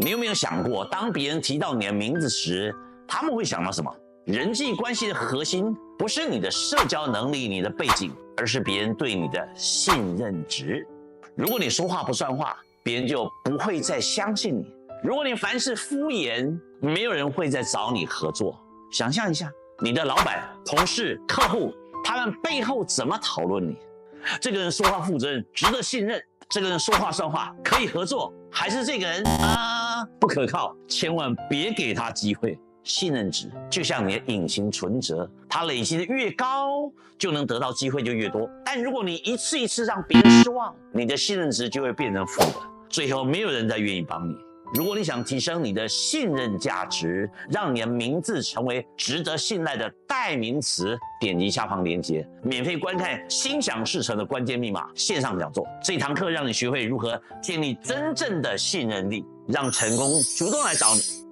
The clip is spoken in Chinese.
你有没有想过，当别人提到你的名字时，他们会想到什么？人际关系的核心不是你的社交能力、你的背景，而是别人对你的信任值。如果你说话不算话，别人就不会再相信你；如果你凡事敷衍，没有人会再找你合作。想象一下，你的老板、同事、客户，他们背后怎么讨论你？这个人说话负责任，值得信任；这个人说话算话，可以合作；还是这个人不可靠，千万别给他机会。信任值就像你的隐形存折，它累积的越高，就能得到机会就越多。但如果你一次一次让别人失望，你的信任值就会变成负的，最后没有人再愿意帮你。如果你想提升你的信任价值，让你的名字成为值得信赖的代名词，点击下方链接，免费观看心想事成的关键密码线上讲座。这堂课让你学会如何建立真正的信任力，让成功主动来找你。